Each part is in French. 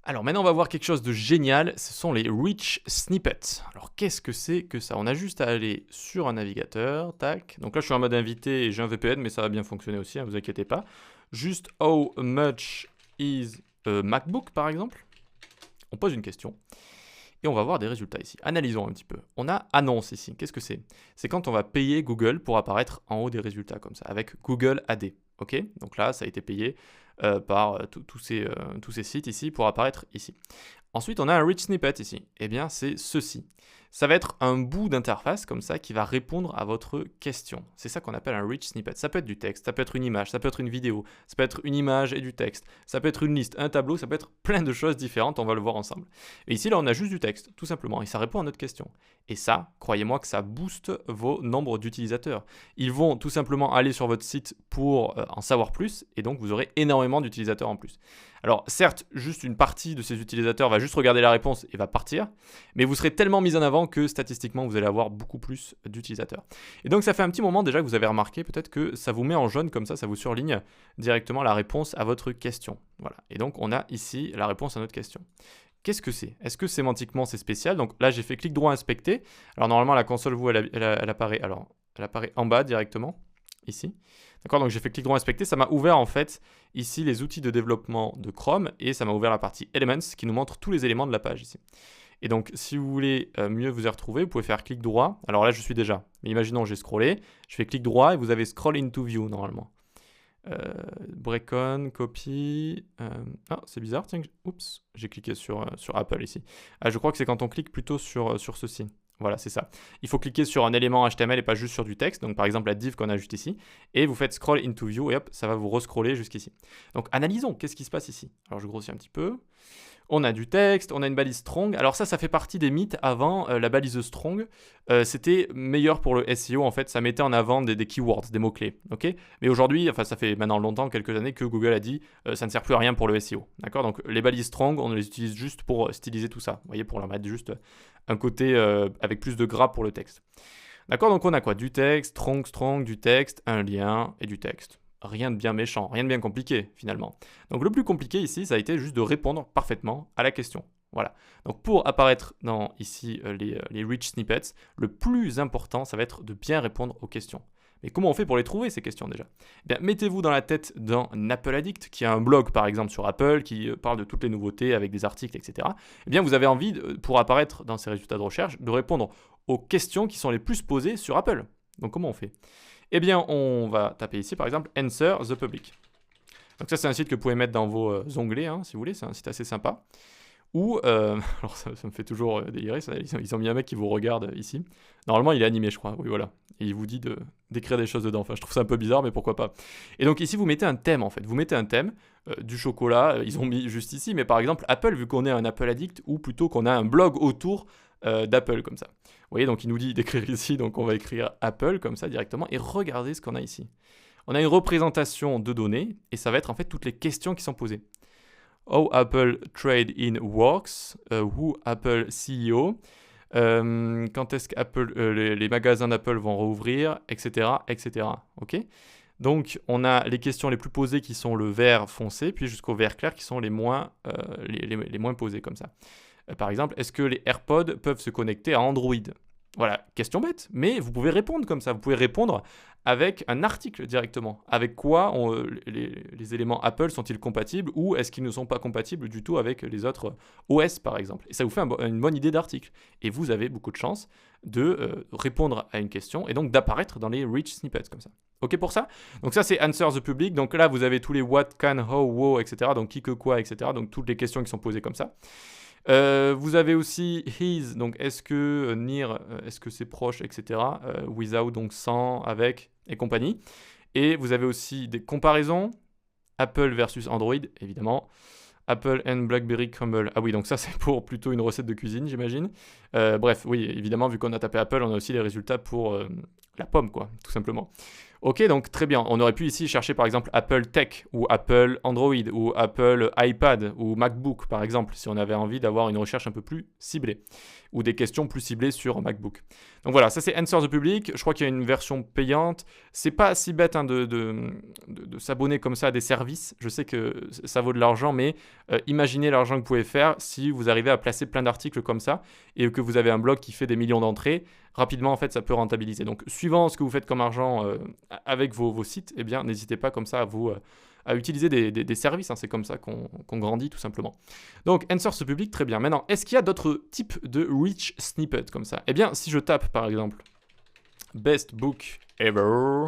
Alors maintenant, on va voir quelque chose de génial, ce sont les Rich Snippets. Alors qu'est-ce que c'est que ça? On a juste à aller sur un navigateur, tac. Donc là, je suis en mode invité et j'ai un VPN, mais ça va bien fonctionner aussi, hein, vous inquiétez pas. Juste how much is a MacBook, par exemple? On pose une question et on va voir des résultats ici. Analysons un petit peu. On a annonce ici. Qu'est-ce que c'est? C'est quand on va payer Google pour apparaître en haut des résultats comme ça, avec Google AD. Ok? Donc là, ça a été payé par tous ces sites ici pour apparaître ici. Ensuite, on a un rich snippet ici. Eh bien, c'est ceci. Ça va être un bout d'interface comme ça qui va répondre à votre question. C'est ça qu'on appelle un rich snippet. Ça peut être du texte, ça peut être une image, ça peut être une vidéo, ça peut être une image et du texte, ça peut être une liste, un tableau, ça peut être plein de choses différentes, on va le voir ensemble. Et ici, là, on a juste du texte, tout simplement, et ça répond à notre question. Et ça, croyez-moi que ça booste vos nombres d'utilisateurs. Ils vont tout simplement aller sur votre site pour en savoir plus, et donc vous aurez énormément d'utilisateurs en plus. Alors certes, juste une partie de ces utilisateurs va juste regarder la réponse et va partir, mais vous serez tellement mis en avant que statistiquement, vous allez avoir beaucoup plus d'utilisateurs. Et donc ça fait un petit moment déjà que vous avez remarqué peut-être que ça vous met en jaune comme ça vous surligne directement la réponse à votre question. Voilà. Et donc on a ici la réponse à notre question. Qu'est-ce que c'est? Est-ce que sémantiquement c'est spécial? Donc là j'ai fait clic droit inspecter. Alors normalement la console, vous, elle apparaît, elle apparaît en bas directement, ici. D'accord, donc j'ai fait clic droit inspecter, ça m'a ouvert en fait ici les outils de développement de Chrome et ça m'a ouvert la partie Elements qui nous montre tous les éléments de la page ici. Et donc si vous voulez mieux vous y retrouver, vous pouvez faire clic droit. Alors là je suis déjà, mais imaginons j'ai scrollé, je fais clic droit et vous avez Scroll into View normalement. Break on, copy. Ah, c'est bizarre, tiens. Oups, j'ai cliqué sur Apple ici. Ah, je crois que c'est quand on clique plutôt sur ceci. Voilà, c'est ça. Il faut cliquer sur un élément HTML et pas juste sur du texte. Donc, par exemple, la div qu'on a juste ici. Et vous faites scroll into view et hop, ça va vous rescroller jusqu'ici. Donc, analysons. Qu'est-ce qui se passe ici? Alors, je grossis un petit peu. On a du texte, on a une balise strong. Alors ça fait partie des mythes avant. La balise strong, c'était meilleur pour le SEO. En fait, ça mettait en avant des keywords, des mots-clés. Okay, mais aujourd'hui, enfin ça fait maintenant longtemps, quelques années, que Google a dit ça ne sert plus à rien pour le SEO. D'accord, donc les balises strong, on les utilise juste pour styliser tout ça. Vous voyez, pour leur mettre juste un côté avec plus de gras pour le texte. D'accord, donc on a quoi? Du texte, strong, du texte, un lien et du texte. Rien de bien méchant, rien de bien compliqué finalement. Donc le plus compliqué ici, ça a été juste de répondre parfaitement à la question. Voilà. Donc pour apparaître dans ici les rich snippets, le plus important, ça va être de bien répondre aux questions. Mais comment on fait pour les trouver, ces questions déjà? Eh bien, mettez-vous dans la tête d'un Apple Addict, qui a un blog par exemple sur Apple, qui parle de toutes les nouveautés avec des articles, etc. Eh bien, vous avez envie, pour apparaître dans ces résultats de recherche, de répondre aux questions qui sont les plus posées sur Apple. Donc comment on fait? Eh bien, on va taper ici, par exemple, Answer the Public. Donc ça, c'est un site que vous pouvez mettre dans vos onglets, hein, si vous voulez. C'est un site assez sympa. Ou, alors ça me fait toujours délirer, ils ont mis un mec qui vous regarde ici. Normalement, il est animé, je crois. Oui, voilà. Et il vous dit d'écrire des choses dedans. Enfin, je trouve ça un peu bizarre, mais pourquoi pas. Et donc ici, vous mettez un thème, en fait. Vous mettez un thème, du chocolat, ils ont mis juste ici. Mais par exemple, Apple, vu qu'on est un Apple Addict, ou plutôt qu'on a un blog autour d'Apple, comme ça. Vous voyez, donc il nous dit d'écrire ici, donc on va écrire Apple, comme ça, directement. Et regardez ce qu'on a ici. On a une représentation de données, et ça va être en fait toutes les questions qui sont posées. How Apple Trade In Works, Who Apple CEO, quand est-ce que les magasins d'Apple vont rouvrir, etc., etc. Ok. Donc, on a les questions les plus posées qui sont le vert foncé, puis jusqu'au vert clair qui sont les moins posées, comme ça. Par exemple, est-ce que les AirPods peuvent se connecter à Android? Voilà, question bête, mais vous pouvez répondre comme ça. Vous pouvez répondre avec un article directement. Avec quoi les éléments Apple sont-ils compatibles ou est-ce qu'ils ne sont pas compatibles du tout avec les autres OS par exemple? Et ça vous fait une bonne idée d'article. Et vous avez beaucoup de chances de répondre à une question et donc d'apparaître dans les rich snippets comme ça. Ok pour ça? Donc ça c'est Answer the Public. Donc là vous avez tous les what, can, how, wow, etc. Donc qui, que, quoi, etc. Donc toutes les questions qui sont posées comme ça. Vous avez aussi his, donc est-ce que near, est-ce que c'est proche, etc. Without, donc sans, avec et compagnie. Et vous avez aussi des comparaisons, Apple versus Android, évidemment. Apple and BlackBerry Crumble. Ah oui, donc ça c'est pour plutôt une recette de cuisine, j'imagine. Bref, oui, évidemment, vu qu'on a tapé Apple, on a aussi les résultats pour la pomme, quoi, tout simplement. Ok, donc très bien. On aurait pu ici chercher par exemple Apple Tech ou Apple Android ou Apple iPad ou MacBook par exemple, si on avait envie d'avoir une recherche un peu plus ciblée ou des questions plus ciblées sur MacBook. Donc voilà, ça c'est Answer the Public. Je crois qu'il y a une version payante. C'est pas si bête hein, de s'abonner comme ça à des services. Je sais que ça vaut de l'argent, mais imaginez l'argent que vous pouvez faire si vous arrivez à placer plein d'articles comme ça et que vous avez un blog qui fait des millions d'entrées. Rapidement, en fait, ça peut rentabiliser. Donc, suivant ce que vous faites comme argent avec vos sites, eh bien, n'hésitez pas comme ça à utiliser des services. Hein. C'est comme ça qu'on grandit, tout simplement. Donc, Answer the Public, très bien. Maintenant, est-ce qu'il y a d'autres types de rich snippets comme ça? Eh bien, si je tape, par exemple, Best Book Ever,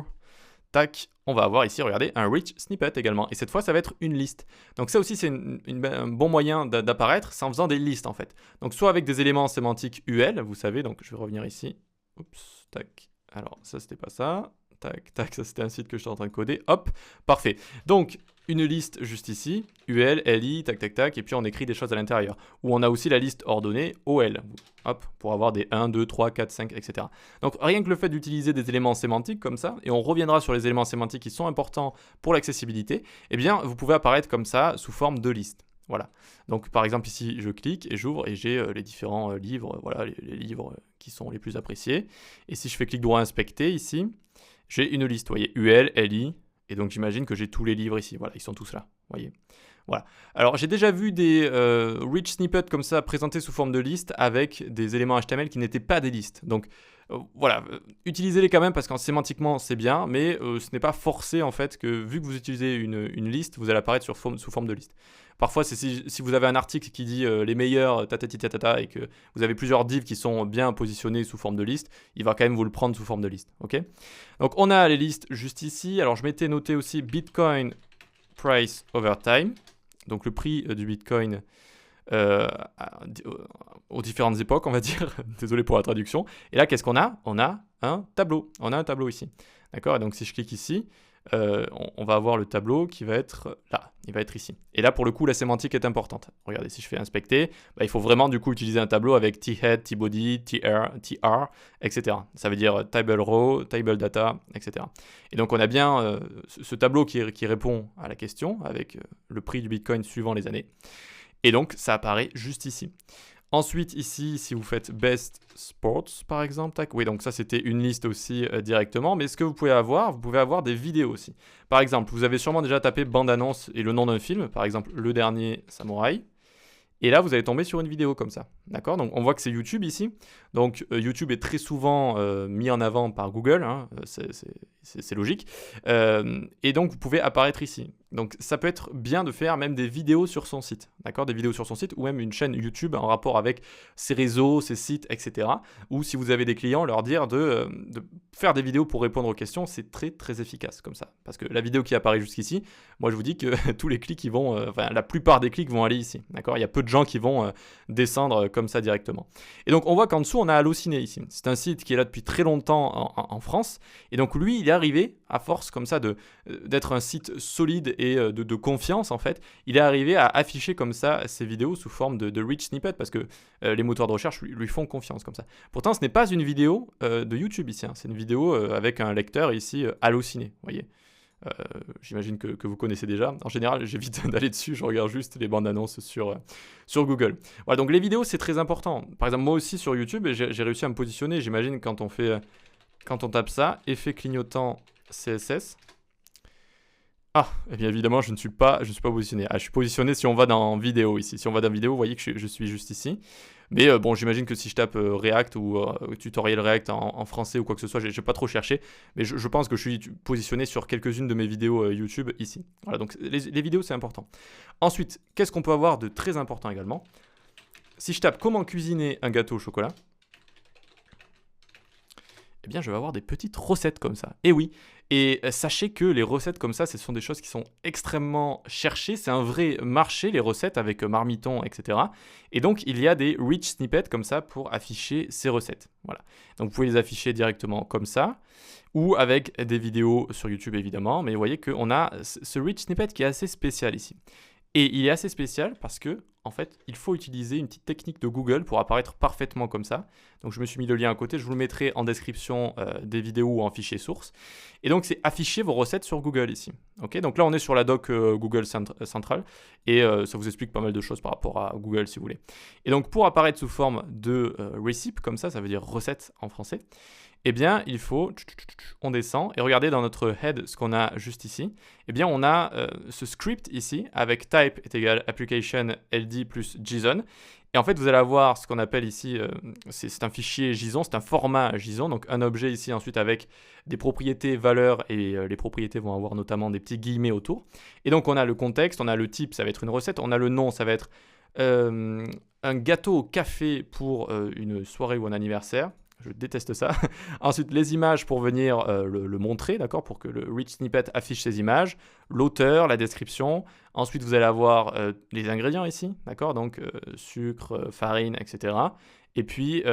tac, on va avoir ici, regardez, un rich snippet également. Et cette fois, ça va être une liste. Donc ça aussi, c'est un bon moyen d'apparaître, c'est en faisant des listes en fait. Donc soit avec des éléments sémantiques UL, vous savez, donc je vais revenir ici. Oups, tac. Alors ça, c'était pas ça. Tac, tac, ça c'était un site que j'étais en train de coder. Hop, parfait. Donc, une liste juste ici, UL, LI, tac, tac, tac, et puis on écrit des choses à l'intérieur. Ou on a aussi la liste ordonnée OL, hop, pour avoir des 1, 2, 3, 4, 5, etc. Donc, rien que le fait d'utiliser des éléments sémantiques comme ça, et on reviendra sur les éléments sémantiques qui sont importants pour l'accessibilité, eh bien, vous pouvez apparaître comme ça sous forme de liste. Voilà. Donc, par exemple, ici, je clique et j'ouvre et j'ai les différents livres, voilà, les livres qui sont les plus appréciés. Et si je fais clic droit inspecter ici, j'ai une liste, vous voyez, UL, LI, et donc j'imagine que j'ai tous les livres ici, voilà, ils sont tous là, vous voyez. Voilà. Alors j'ai déjà vu des rich snippets comme ça présentés sous forme de liste avec des éléments HTML qui n'étaient pas des listes. Donc voilà, utilisez-les quand même parce qu'en sémantiquement c'est bien, mais ce n'est pas forcé en fait que vu que vous utilisez une liste, vous allez apparaître sous forme de liste. Parfois, c'est si vous avez un article qui dit les meilleurs tatati tatata et que vous avez plusieurs divs qui sont bien positionnés sous forme de liste, il va quand même vous le prendre sous forme de liste. Ok. Donc on a les listes juste ici. Alors je m'étais noté aussi Bitcoin Price Over Time. Donc le prix du Bitcoin aux différentes époques, on va dire. Désolé pour la traduction. Et là, qu'est-ce qu'on a? On a un tableau. On a un tableau ici. D'accord? Et donc si je clique ici, on va avoir le tableau qui va être là. Il va être ici. Et là, pour le coup, la sémantique est importante. Regardez, si je fais inspecter, bah, il faut vraiment du coup utiliser un tableau avec T-head, T-body, TR, etc. Ça veut dire table row, table data, etc. Et donc, on a bien ce tableau qui répond à la question avec le prix du Bitcoin suivant les années. Et donc, ça apparaît juste ici. Ensuite, ici, si vous faites Best Sports, par exemple, tac, oui, donc ça, c'était une liste aussi directement. Mais ce que vous pouvez avoir des vidéos aussi. Par exemple, vous avez sûrement déjà tapé bande-annonce et le nom d'un film, par exemple, Le Dernier Samouraï. Et là, vous allez tomber sur une vidéo comme ça. D'accord? Donc, on voit que c'est YouTube ici. Donc, YouTube est très souvent mis en avant par Google. Hein, c'est logique. Et donc, vous pouvez apparaître ici. Donc, ça peut être bien de faire même des vidéos sur son site. D'accord? Des vidéos sur son site ou même une chaîne YouTube en rapport avec ses réseaux, ses sites, etc. Ou si vous avez des clients, leur dire de faire des vidéos pour répondre aux questions. C'est très, très efficace comme ça. Parce que la vidéo qui apparaît jusqu'ici, moi, je vous dis que tous les clics, la plupart des clics vont aller ici. D'accord? Il y a peu de gens qui vont descendre comme ça directement. Et donc, on voit qu'en dessous, on a Allociné ici. C'est un site qui est là depuis très longtemps en France. Et donc, lui, il est arrivé, à force comme ça d'être un site solide et de confiance, en fait, il est arrivé à afficher comme ça ses vidéos sous forme de rich snippet parce que les moteurs de recherche lui font confiance comme ça. Pourtant, ce n'est pas une vidéo de YouTube ici. Hein. C'est une vidéo avec un lecteur ici, Allociné, vous voyez. J'imagine que vous connaissez déjà. En général, j'évite d'aller dessus, je regarde juste les bandes annonces sur Google. Voilà, donc les vidéos, c'est très important. Par exemple, moi aussi sur YouTube, j'ai réussi à me positionner. J'imagine quand on tape ça, effet clignotant CSS. Ah, et bien évidemment, je ne suis pas positionné. Ah, je suis positionné si on va dans vidéo ici. Si on va dans vidéo, vous voyez que je suis juste ici. Mais bon, j'imagine que si je tape React ou tutoriel React en français ou quoi que ce soit, je n'ai pas trop cherché. Mais je pense que je suis positionné sur quelques-unes de mes vidéos YouTube ici. Voilà, donc les vidéos, c'est important. Ensuite, qu'est-ce qu'on peut avoir de très important également? Si je tape comment cuisiner un gâteau au chocolat, eh bien, je vais avoir des petites recettes comme ça. Et oui, et sachez que les recettes comme ça, ce sont des choses qui sont extrêmement cherchées. C'est un vrai marché, les recettes, avec Marmiton, etc. Et donc, il y a des rich snippets comme ça pour afficher ces recettes. Voilà. Donc, vous pouvez les afficher directement comme ça, ou avec des vidéos sur YouTube, évidemment. Mais vous voyez qu'on a ce rich snippet qui est assez spécial ici. Et il est assez spécial parce que, en fait, il faut utiliser une petite technique de Google pour apparaître parfaitement comme ça. Donc je me suis mis le lien à côté, je vous le mettrai en description des vidéos ou en fichier source. Et donc c'est afficher vos recettes sur Google ici. Ok, donc là on est sur la doc Google Central et ça vous explique pas mal de choses par rapport à Google si vous voulez. Et donc pour apparaître sous forme de recipe comme ça veut dire recette en français, eh bien, il faut, on descend, et regardez dans notre head ce qu'on a juste ici. Eh bien, on a ce script ici, avec type est égal application ld plus JSON. Et en fait, vous allez avoir ce qu'on appelle ici, c'est un fichier JSON, c'est un format JSON, donc un objet ici ensuite avec des propriétés valeurs, et les propriétés vont avoir notamment des petits guillemets autour. Et donc, on a le contexte, on a le type, ça va être une recette, on a le nom, ça va être un gâteau au café pour une soirée ou un anniversaire. Je déteste ça. Ensuite, les images pour venir le montrer, d'accord, pour que le rich snippet affiche ces images. L'auteur, la description. Ensuite, vous allez avoir les ingrédients ici, d'accord, donc sucre, farine, etc. Et puis,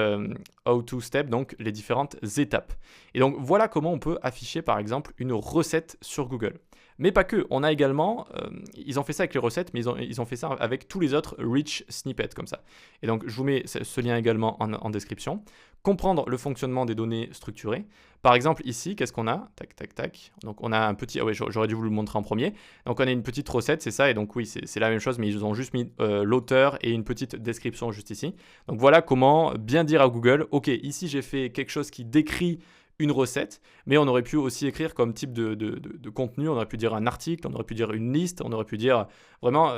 how to step, donc les différentes étapes. Et donc, voilà comment on peut afficher, par exemple, une recette sur Google. Mais pas que, on a également, ils ont fait ça avec les recettes, mais ils ont fait ça avec tous les autres rich snippets comme ça. Et donc, je vous mets ce lien également en description. Comprendre le fonctionnement des données structurées. Par exemple, ici, qu'est-ce qu'on a? Tac, tac, tac. Donc, on a un petit... Ah oui, j'aurais dû vous le montrer en premier. Donc, on a une petite recette, c'est ça. Et donc, oui, c'est la même chose, mais ils ont juste mis l'auteur et une petite description juste ici. Donc, voilà comment bien dire à Google, OK, ici, j'ai fait quelque chose qui décrit une recette, mais on aurait pu aussi écrire comme type de contenu, on aurait pu dire un article, on aurait pu dire une liste, on aurait pu dire vraiment,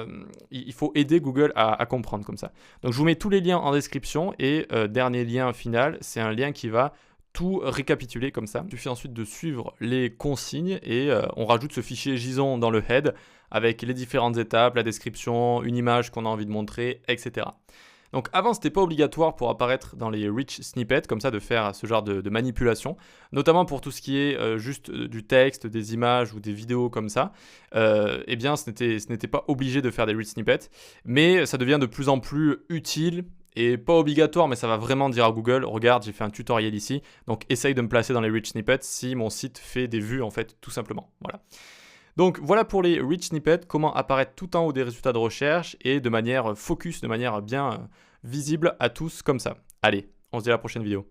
il faut aider Google à comprendre comme ça. Donc je vous mets tous les liens en description et dernier lien final, c'est un lien qui va tout récapituler comme ça. Il suffit ensuite de suivre les consignes et on rajoute ce fichier JSON dans le head avec les différentes étapes, la description, une image qu'on a envie de montrer, etc. Donc avant, ce n'était pas obligatoire pour apparaître dans les rich snippets, comme ça, de faire ce genre de manipulation, notamment pour tout ce qui est juste du texte, des images ou des vidéos comme ça. Eh bien, ce n'était pas obligé de faire des rich snippets, mais ça devient de plus en plus utile et pas obligatoire, mais ça va vraiment dire à Google, regarde, j'ai fait un tutoriel ici, donc essaye de me placer dans les rich snippets si mon site fait des vues, en fait, tout simplement. Voilà. Donc voilà pour les rich snippets, comment apparaître tout en haut des résultats de recherche et de manière focus, de manière bien visible à tous comme ça. Allez, on se dit à la prochaine vidéo.